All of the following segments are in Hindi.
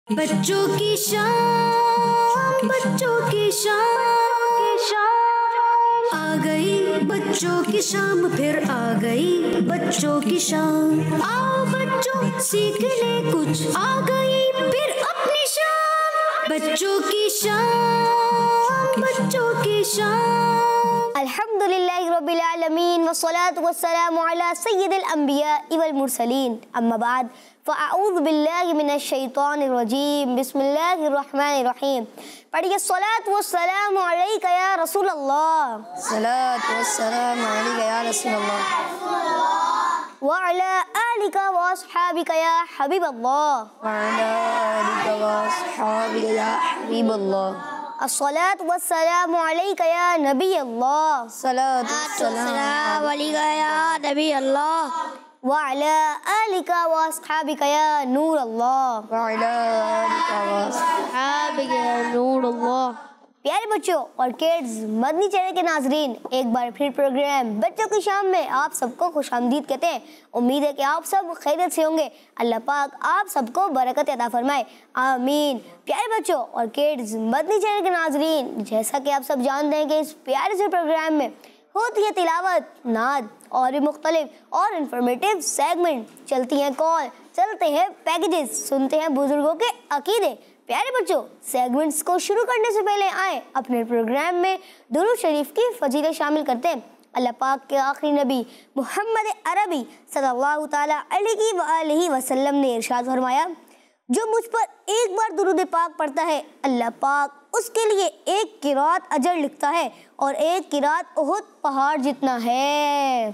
बच्चों की शाम, बच्चों की शाम आ गई, बच्चों की शाम फिर आ गई, बच्चों की शाम। आओ बच्चों सीख ले कुछ, आ गई फिर अपनी शाम। बच्चों की शाम, बच्चों की शाम। अल्हम्दुलिल्लाहि रब्बिल आलमीन वस्सलातु वस्सलामु अला सय्यिदिल अंबिया वल मुरसलीन, अम्मा बाद फ़अऊज़ु बिल्लाहि मिनश शैतानिर रजीम, बिस्मिल्लाहिर रहमानिर रहीम। पढ़िए सलात वस्सलामु अलैका या रसूल अल्लाह, सलात वस्सलामु अलैका या रसूल अल्लाह व अला आलिका व अस्हाबिका या हबीब अल्लाह, व अला आलिका व अस्हाबिका या हबीब अल्लाह। अस्सलातु वस्सलामु अलैका या नबी अल्लाह, सलात वस्सलामु अलैका या नबी अल्लाह व अला आलिका व अस्हाबिका या नूर अल्लाह, व अला आलिका व अस्हाबिका या नूर अल्लाह। प्यारे बच्चों और किड्स, मदनी चैनल के नाजरीन, एक बार फिर प्रोग्राम बच्चों की शाम में आप सबको खुशामदीद कहते हैं। उम्मीद है कि आप सब खैरियत से होंगे। अल्लाह पाक आप सबको बरकत अता फरमाए, आमीन। प्यारे बच्चों और किड्स, मदनी चैनल के नाजरीन, जैसा कि आप सब जानते हैं कि इस प्यारे से प्रोग्राम में होती है तिलावत, नाद और भी मुख्तलिफ और इंफॉर्मेटिव सेगमेंट, चलती हैं कॉल, चलते हैं पैकेजेस, सुनते हैं बुजुर्गों के अकीदे। प्यारे बच्चों, सेगमेंट्स को शुरू करने से पहले आए अपने प्रोग्राम में दुरूद शरीफ की फजीलत शामिल करते हैं। अल्लाह पाक के आखिरी नबी मोहम्मद अरबी सल्लल्लाहु ताला अलैहि वसल्लम ने इरशाद फरमाया, जो मुझ पर एक बार दुरूद पाक पढ़ता है, अल्लाह पाक उसके लिए एक किरात अजर लिखता है और एक किरात उहुद पहाड़ जितना है।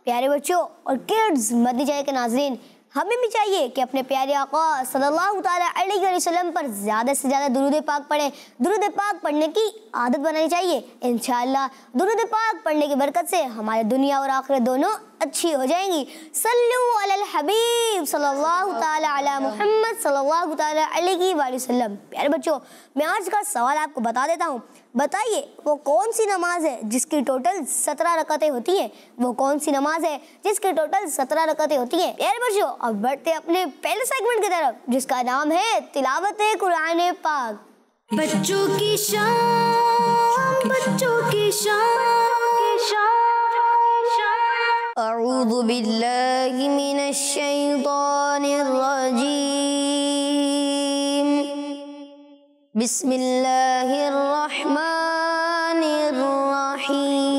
प्यारे बच्चों और किड्स, मदनी चैनल के नाजरीन, हमें भी चाहिए कि अपने प्यारे आका सल्लल्लाहु ताला अलैहि वसल्लम पर ज़्यादा से ज़्यादा दुरूद पाक पढ़ें। दुरूद पाक पढ़ने की आदत बनानी चाहिए। इंशाअल्लाह दुरूद पाक पढ़ने की बरकत से हमारे दुनिया और आखिरत दोनों अच्छी हो जाएंगी। सल्लु अलल हबीब सल्लल्लाहु ताला अला मुहम्मद सल्लल्लाहु ताला अलैहि वसल्लम। प्यारे बच्चों, मैं आज का सवाल आपको बता देता हूँ। बताइए वो कौन सी नमाज है जिसकी टोटल 17 रकातें होती हैं? वो कौन सी नमाज है जिसकी टोटल 17 रकातें होती हैं? प्यारे बच्चों, अब बढ़ते अपने पहले सेगमेंट की तरफ, जिसका नाम है तिलावत कुरान पाक। बच्चों की शाम, बच्चों की शाम। अऊज़ु बिल्लाहि मिनश शैतानिर रजीम, बिस्मिल्लाहिर रहमानिर रहीम।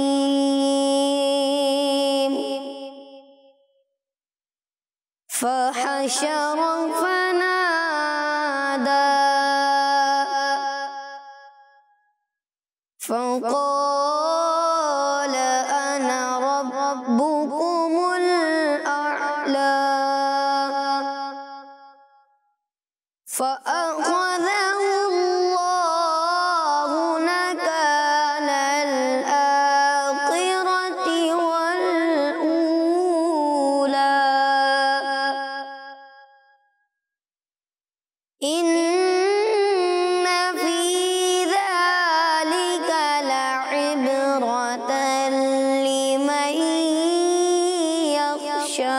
फहशर फनादा फ़क़ाल अना रब्बुकुमुल अअला फ़अख़ज़हु अल्लाहु नकालल आख़िरति वल ऊला। इन्न फ़ी ज़ालिका लइब्रतन लिमन यख़शा।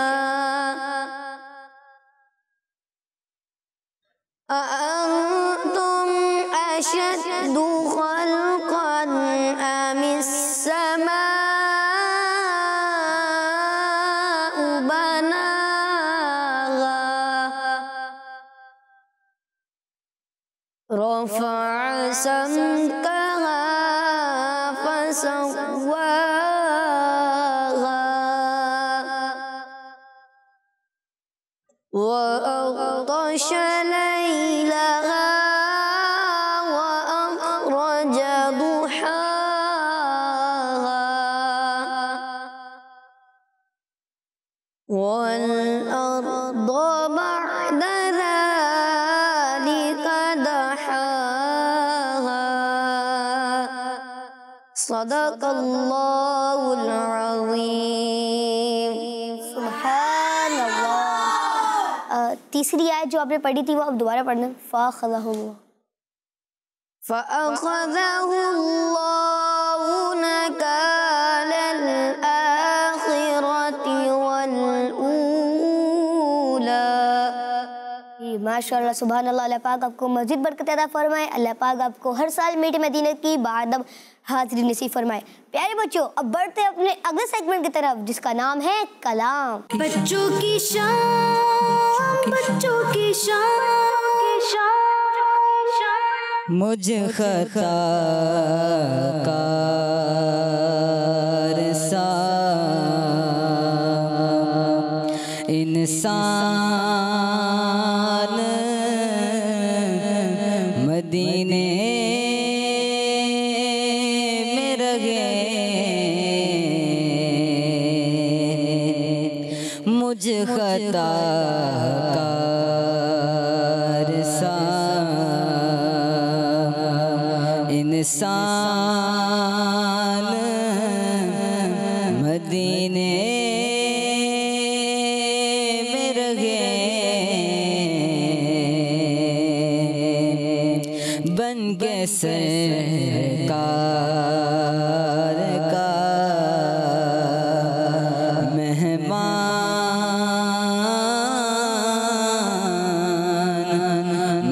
अअंतुम अशद्दु ख़ल्क़न अमिस समाउ बनाहा। रफ़अ समकहा फसव्वाहा वअग़तश लैलहा वअख़रज दुहाहा वल्अर्द बअद ज़ालिका दहाहा। सदक़ल्लाहुल अज़ीम। सुभानअल्लाह। तीसरी आयत जो आपने पढ़ी थी वो अब दोबारा पढ़ना। फ़अख़ज़हु अल्लाहु नकालल आख़िरति वल ऊला। जी माशाल्लाह सुभान अल्लाह। अल्लाह पाक आपको मज़ीद बरकत अता फरमाए। अल्लाह पाक आपको हर साल मीठे मदीने की बारदम हाज़िरी नसीब फरमाए। प्यारे बच्चों, अब बढ़ते हैं अपने अगले सेगमेंट की तरफ जिसका नाम है कलाम। बच्चों की शाम, बच्चों की शाम, मुझ खताकार सा इंसान मदीने में रहे, मुझ खताकार सा इंसान मदीने में रहे, बन के सरकार का मेहमान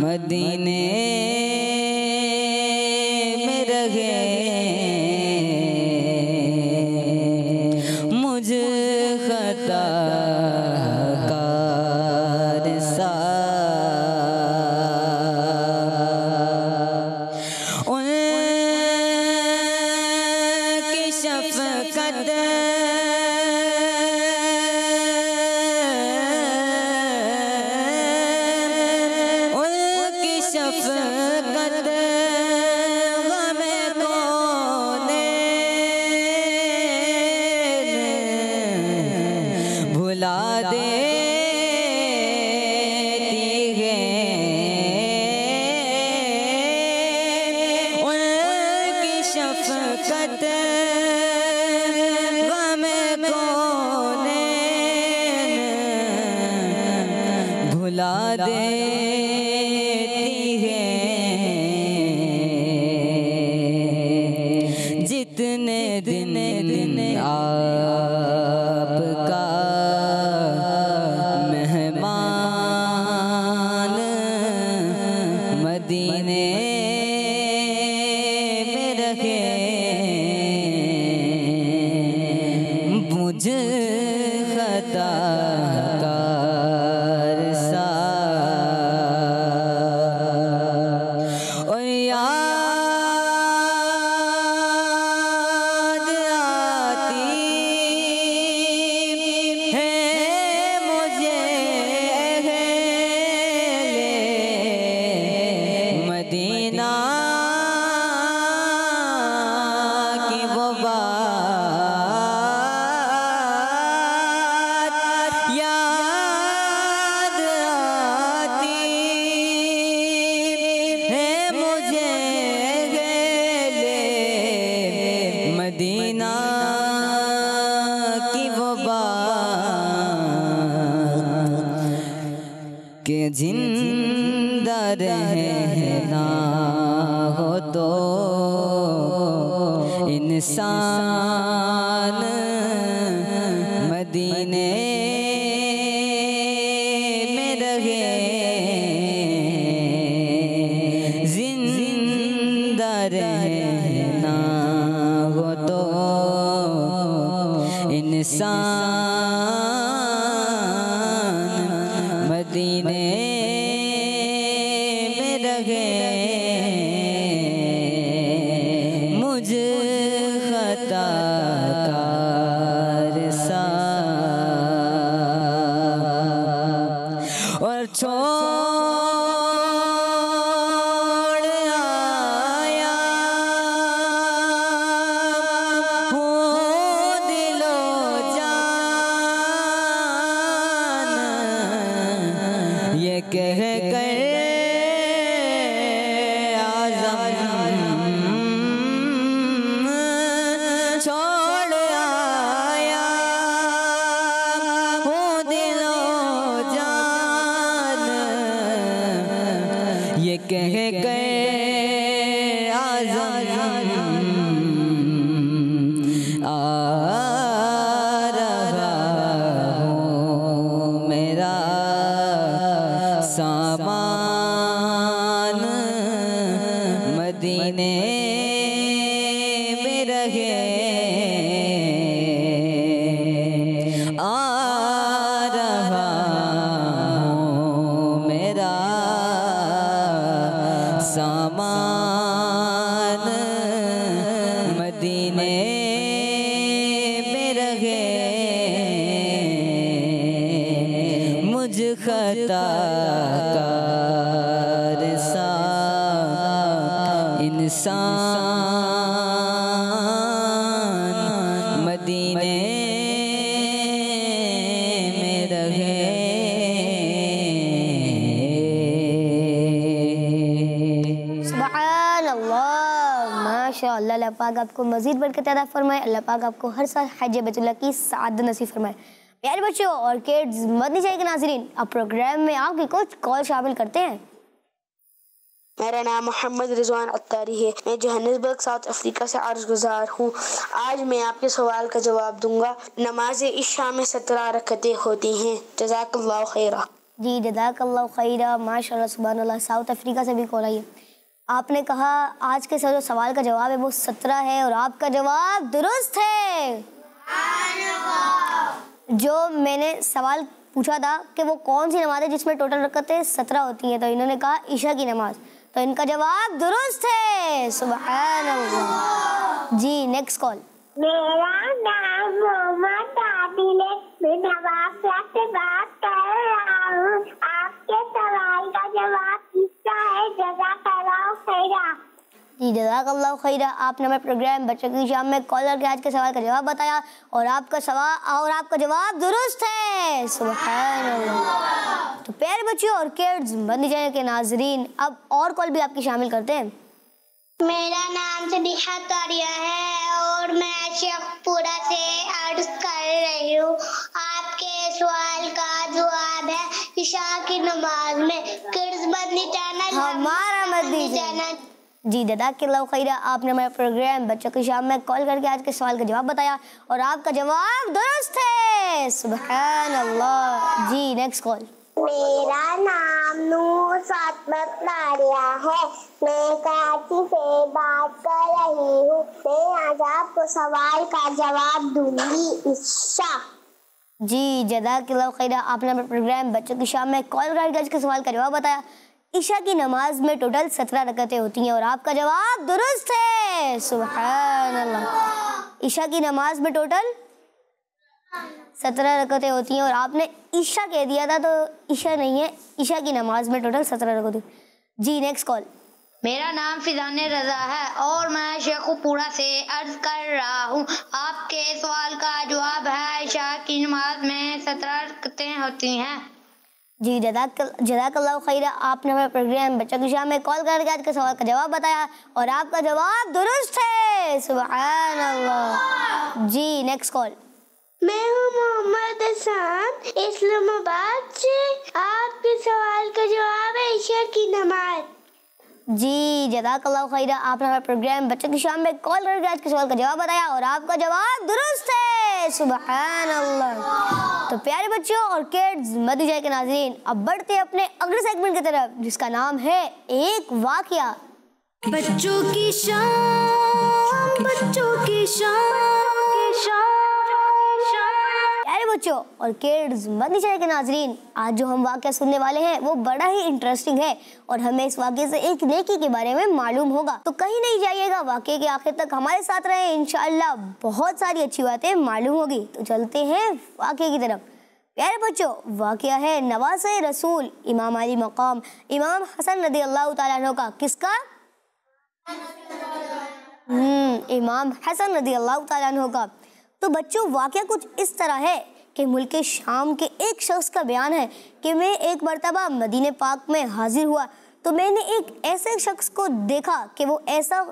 मदीने में रहे, मुझ खताकार सा उनकी शफ़क़त उनकी शफ़क़त गमे कौनैन भुला देती है, उनकी शफ़क़त गमे कौनैन भुला देती है, जितने दिन आपका मेहमान मदीने में रहे, मुझ खताकार सा और याद आती है मुझे मदीना की वो बात याद आती है मुझे मदीना की वो बात के जिंदा रहना हो तो इंसान मदीने में रहे, जिंदा रहना हो तो इंसान मदीने में रहे, मुझ खताकार सा और छोड़ आया हूँ दिलो जान, ये कह कर आज़म छोड़ आया हूँ दिलो जान, ये कह कर आज़म आ रहा हूँ मेरा सामान मदीने में रहे, आ रहा हूँ मेरा सामान मदीने में रहे, मुझ खताकार सा इंसान मदीने में रहे। सुभान अल्लाह, माशाअल्लाह। अल्लाह पाक आपको मज़ीद बरकत अता फरमाए। अल्लाह पाक आपको हर साल हज बैतुल्लाह की सआदत नसीब फरमाए। प्यारे बच्चों और किड्स मदनी चाहिए के नाज़रीन, अब प्रोग्राम में आपकी कुछ कॉल शामिल करते हैं। मेरा नाम मोहम्मद रिजवान अत्तारी है। मैं जोहानिसबर्ग साउथ अफ्रीका से अर्ज़ गुज़ार हूँ। आज मैं आपके सवाल का जवाब दूंगा। नमाज इशा में 17 रकअतें होती हैं। जज़ाकल्लाहु खैरा। जी जज़ाकल्लाहु खैरा, माशाअल्लाह, सुभान अल्लाह। साउथ अफ्रीका से भी कॉल आई है। आपने कहा आज के जो सवाल का जवाब है वो 17 है और आपका जवाब दुरुस्त है। जो मैंने सवाल पूछा था कि वो कौन सी नमाज है जिसमें टोटल रकअतें 17 होती हैं, तो इन्होंने कहा ईशा की नमाज, तो इनका जवाब दुरुस्त है। सुभान अल्लाह। जी नेक्स्ट कॉल। मेरा नाम मोहम्मद आदिल है। मैं नवाबशाह से बात कर रहा हूँ। आपके सवाल का जवाब किसका है? जज़ाकल्लाहु खैरा। जी जज़ाकल्लाहु खैरा। आपने हमारे प्रोग्राम बच्चों की शाम में कॉल करके आज के सवाल का जवाब बताया और आपका जवाब दुरुस्त है। सुभान अल्लाह। तो प्यारे बच्चों और किड्स मदनी चैनल के नाजरीन, अब और कॉल भी आपकी शामिल करते हैं। मेरा नाम सदीक़ा तारिया है और मैं शेखपुरा से अर्ज कर रही हूँ। आपके सवाल का जवाब है इशा की नमाज में। किड्स मदनी चैनल हमारा मदनी चैनल। जी जज़ाकल्लाहु खैरा। आपने हमारे प्रोग्राम बच्चों की शाम में कॉल करके आज के सवाल का जवाब बताया और आपका जवाब दुरुस्त है। सुभान अल्लाह। जी नेक्स्ट कॉल। मेरा नाम नूर फातिमा तारिया है। मैं कराची से बात कर रही हूँ। मैं आज आपको सवाल का जवाब दूंगी इशा। जी जज़ाकल्लाहु खैरा। आपने हमारे प्रोग्राम बच्चों की शाम में कॉल करके आज के सवाल का जवाब बताया। ईशा की नमाज में टोटल 17 रकअतें होती हैं और आपका जवाब दुरुस्त है। सुभान अल्लाह। ईशा की नमाज में टोटल 17 रकअतें होती हैं और आपने ईशा कह दिया था, तो ईशा नहीं है, ईशा की नमाज में टोटल 17 रकअतें। जी नेक्स्ट कॉल। मेरा नाम फिजान रजा है और मैं शेखपुरा से अर्ज कर रहा हूँ। आपके सवाल का जवाब है ईशा की नमाज में 17 रकअतें होती हैं। जी जज़ाकल्लाहु खैरा। आपने हमारे प्रोग्राम बच्चों की शाम में कॉल करके आज के सवाल का जवाब बताया और आपका जवाब दुरुस्त है। सुभान अल्लाह। जी नेक्स्ट कॉल। मैं हूँ मोहम्मद हसन इस्लामाबाद से। आपके सवाल का जवाब है ईशा की नमाज। जी जज़ाकल्लाहु खैरा। आपने हमारे प्रोग्राम बच्चों की शाम में कॉल करके आज के सवाल का जवाब बताया और आपका जवाब दुरुस्त है। सुभान अल्लाह। तो प्यारे बच्चों और किड्स मदनी चैनल के नाज़रीन, अब बढ़ते हैं अपने अगले सेगमेंट की तरफ जिसका नाम है एक वाकया। बच्चों की शाम, बच्चों की शाम। प्यारे बच्चों और किड्स मदनी चैनल के नाज़रीन, आज जो हम वाकया सुनने वाले हैं वो बड़ा ही इंटरेस्टिंग है और हमें इस वाकये से एक नेकी के बारे में मालूम होगा। तो कहीं नहीं जाइएगा, वाकये के आखिर तक हमारे साथ रहें। इंशाअल्लाह बहुत सारी अच्छी बातें मालूम होगी। तो चलते हैं वाकये की तरफ। प्यारे बच्चों, वाकया है नवासे रसूल इमाम अली मकाम इमाम हसन रज़ी अल्लाह तआला अन्हु का। किसका? इमाम हसन रज़ी अल्लाह तआला अन्हु का। तो बच्चों वाकया कुछ इस तरह है कि मुल्क शाम के एक शख्स का बयान है कि मैं एक मरतबा मदीने पाक में हाजिर हुआ तो मैंने एक ऐसे शख्स को देखा कि वो ऐसा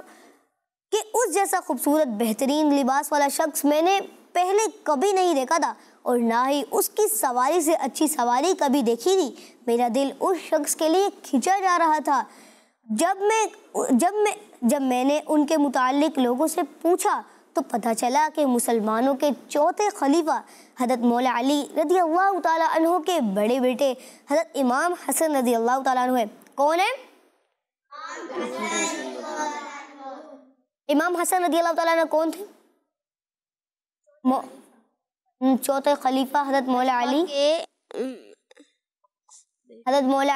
कि उस जैसा खूबसूरत बेहतरीन लिबास वाला शख्स मैंने पहले कभी नहीं देखा था और ना ही उसकी सवारी से अच्छी सवारी कभी देखी थी। मेरा दिल उस शख्स के लिए खिंचा जा रहा था। जब मैंने उनके मुताल्लिक लोगों से पूछा तो पता चला कि मुसलमानों के चौथे खलीफा हज़रत मौला अली रज़ी अल्लाह ताला अन्हो के बड़े बेटे हज़रत इमाम हसन रज़ी अल्लाह ताला अन्हो है। कौन है? इमाम हसन रज़ी अल्लाह ताला अन्हो कौन थे? चौथे खलीफा हज़रत मौला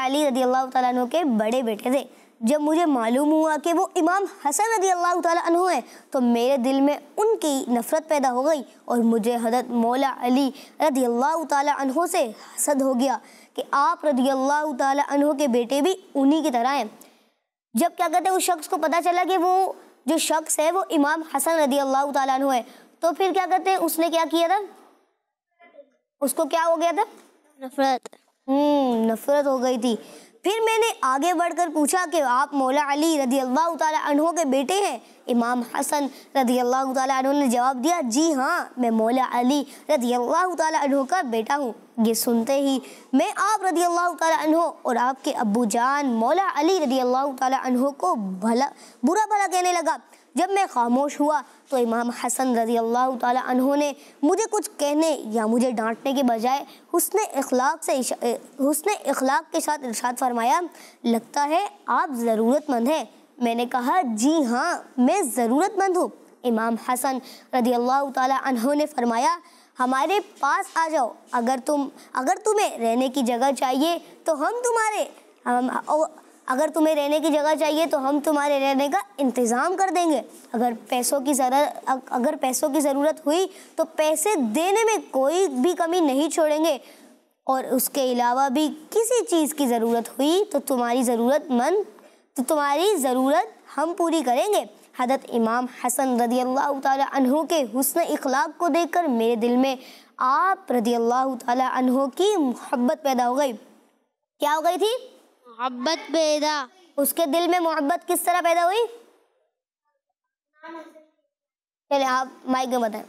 अली रज़ी अल्लाह ताला अन्हो के बड़े बेटे थे। जब मुझे मालूम हुआ कि वो इमाम हसन रज़ी अल्लाह ताला अन्हु है तो मेरे दिल में उनकी नफ़रत पैदा हो गई और मुझे हज़रत मौला अली रज़ी अल्लाह ताला अन्हु से हसद हो गया कि आप रज़ी अल्लाह ताला अन्हु के बेटे भी उन्हीं की तरह हैं। जब क्या कहते हैं उस शख्स को पता चला कि वो जो शख्स है वो इमाम हसन रज़ी अल्लाह ताला अन्हु है, तो फिर क्या कहते हैं उसने क्या किया था? उसको क्या हो गया था? नफ़रत हो गई थी। फिर मैंने आगे बढ़कर पूछा कि आप मौला अली रज़ी अल्लाह ताला अन्हो के बेटे हैं? इमाम हसन रज़ी अल्लाह ताला अन्हो ने जवाब दिया, जी हाँ, मैं मौला अली रज़ी अल्लाह ताला अन्हो का बेटा हूँ। ये सुनते ही मैं आप रज़ी अल्लाह ताला अन्हो और आपके अब्बू जान मौला अली रज़ी अल्लाह ताला अन्हो को बुरा भला कहने लगा। जब मैं खामोश हुआ तो इमाम हसन रज़ी अल्लाह ताला अन्हो ने मुझे कुछ कहने या मुझे डांटने के बजाय हुस्न इखलाक के साथ इरशाद फरमाया, लगता है आप ज़रूरतमंद हैं। मैंने कहा, जी हाँ, मैं ज़रूरतमंद हूँ। इमाम हसन रज़ी अल्लाह ताला अन्हो ने फरमाया, हमारे पास आ जाओ, अगर तुम्हें रहने की जगह चाहिए तो अगर तुम्हें रहने की जगह चाहिए तो हम तुम्हारे रहने का इंतज़ाम कर देंगे। अगर पैसों की ज़रूरत हुई तो पैसे देने में कोई भी कमी नहीं छोड़ेंगे, और उसके अलावा भी किसी चीज़ की ज़रूरत हुई तो तुम्हारी ज़रूरत हम पूरी करेंगे। हज़रत इमाम हसन रज़ी अल्लाह ताला अन्हो के हुस्न इखलाक को देखकर मेरे दिल में आप रज़ी अल्लाह ताला अन्हो की मोहब्बत पैदा हो गई। क्या हो गई थी? मोहब्बत पैदा। उसके दिल में मोहब्बत किस तरह पैदा हुई? चले आप माइक में बताएं।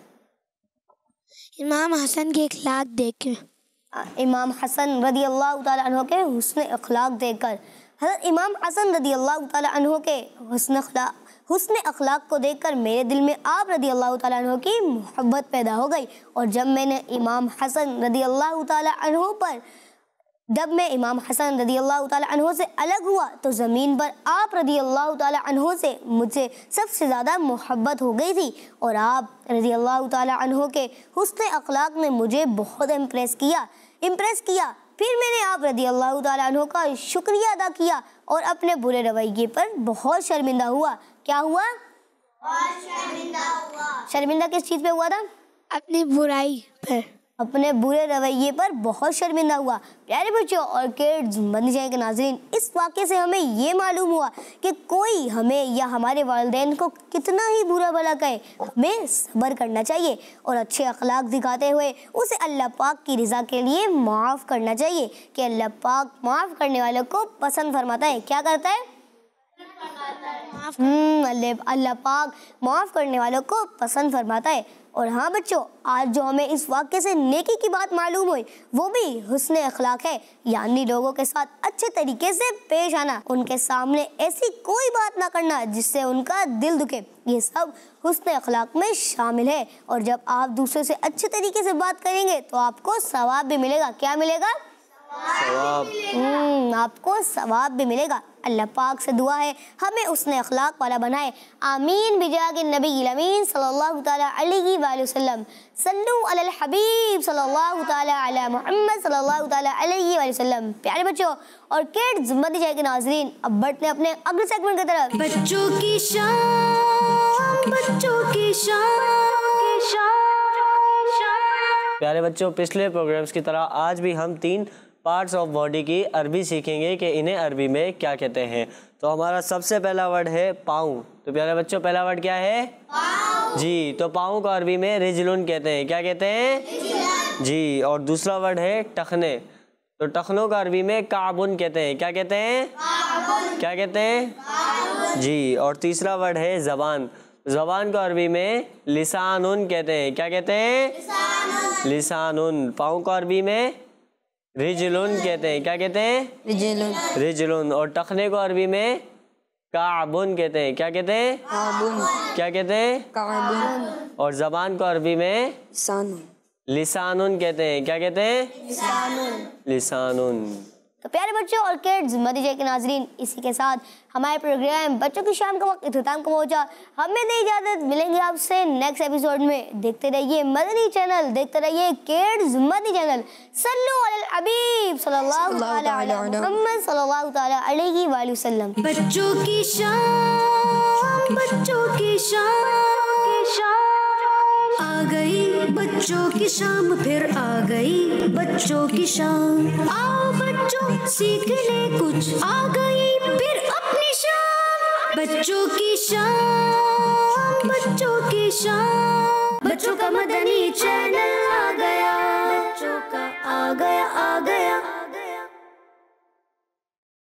इमाम हसन के इखलाक देख के। इमाम हसन रज़ी अल्लाह ताला अन्हो के हुस्न इखलाक देखकर, हज़रत इमाम हसन रज़ी अल्लाह ताला अन्हो के हुस्न अखलाक को देखकर मेरे दिल में आप रज़ी अल्लाह ताला अन्हो की मोहब्बत पैदा हो गई। और जब मैं इमाम हसन रज़ी अल्लाह ताला अन्हो से अलग हुआ तो ज़मीन पर आप रज़ी अल्लाह ताला अन्हो से मुझसे सबसे ज़्यादा मोहब्बत हो गई थी, और आप रज़ी अल्लाह ताला अन्हो के हुस्न अखलाक ने मुझे बहुत इम्प्रेस किया। फिर मैंने आप रज़ी अल्लाह ताला अन्हो का शुक्रिया अदा किया और अपने बुरे रवैये पर बहुत शर्मिंदा हुआ। क्या हुआ? शर्मिंदा किस चीज़ पे हुआ था? अपनी बुराई पर, अपने बुरे रवैये पर बहुत शर्मिंदा हुआ। प्यारे बच्चों और किड्स, मदनी चैनल के नाज़रीन, इस वाक़े से हमें ये मालूम हुआ कि कोई हमें या हमारे वालिदैन को कितना ही बुरा भला कहे, हमें सब्र करना चाहिए और अच्छे अखलाक दिखाते हुए उसे अल्लाह पाक की रज़ा के लिए माफ़ करना चाहिए कि अल्लाह पाक माफ़ करने वालों को पसंद फरमाता है। क्या करता है? अल्लाह पाक माफ़ करने वालों को पसंद फरमाता है। और हाँ बच्चों, आज जो हमें इस वाक़े से नेकी की बात मालूम हुई वो भी हुस्न अखलाक है, यानी लोगों के साथ अच्छे तरीके से पेश आना, उनके सामने ऐसी कोई बात ना करना जिससे उनका दिल दुखे। ये सब हुस्न अखलाक में शामिल है। और जब आप दूसरे से अच्छे तरीके से बात करेंगे तो आपको सवाब भी मिलेगा। क्या मिलेगा? सवाब। आपको सवाब भी मिलेगा। अल्लाह पाक से दुआ है हमें उसने अखलाक वाला बनाए। आमीन बिजाके नबी अमीन सल्लल्लाहु ताला अलैहि वसल्लम। सल्लु अलल हबीब सल्लल्लाहु ताला अला मुहम्मद सल्लल्लाहु ताला अलैहि वसल्लम। प्यारे बच्चों और किड्स, मदनी चैनल के नाज़रीन, अब बढ़ते हैं अपने अगले सेगमेंट की तरफ। बच्चों की शान, बच्चों की शान। प्यारे बच्चों, पिछले प्रोग्राम्स की तरह आज भी हम 3 पार्ट्स ऑफ बॉडी की अरबी सीखेंगे कि इन्हें अरबी में क्या कहते हैं। तो हमारा सबसे पहला वर्ड है पाँव। तो प्यारे बच्चों, पहला वर्ड क्या है? पाँव। जी, तो पाँव को अरबी में रिजलुन कहते हैं। क्या कहते हैं? जी। और दूसरा वर्ड है टखने। तो टखनों का अरबी में काबुन कहते हैं। क्या कहते हैं? क्या कहते हैं? जी। और तीसरा वर्ड है ज़बान। ज़बान को अरबी में लिसानुन कहते हैं। क्या कहते हैं? लिसानुन। पाँव को अरबी में रिजलुन कहते हैं। क्या कहते हैं? रिजलुन। और टखने को अरबी में काबुन कहते हैं। क्या कहते हैं? काबुन। क्या कहते हैं? काबुन। और जबान को अरबी में लिसानुन कहते हैं। क्या कहते हैं? लिसानुन। तो प्यारे बच्चों और किड्स, मदीजे के नाजरीन, इसी के साथ हमारे प्रोग्राम बच्चों की शाम का वक्त इख्तिताम को पहुंचा। हमें दी इजाजत, मिलेंगे आपसे नेक्स्ट एपिसोड में। देखते रहिए मदनी चैनल, देखते रहिए किड्स मदनी चैनल। सल्लु अलल हबीब सल्लल्लाहु अलैहि मुहम्मद सल्लल्लाहु तआला अलैहि वसल्लम। बच्चों की शाम, बच्चों की शाम आ गई, बच्चों की शाम फिर आ गई, बच्चों की शाम। आओ बच्चों सीखने कुछ, आ गई फिर अपनी शाम। बच्चों की शाम, बच्चों की शाम, बच्चों का मदनी चैनल आ गया, बच्चों का आ गया, आ गया।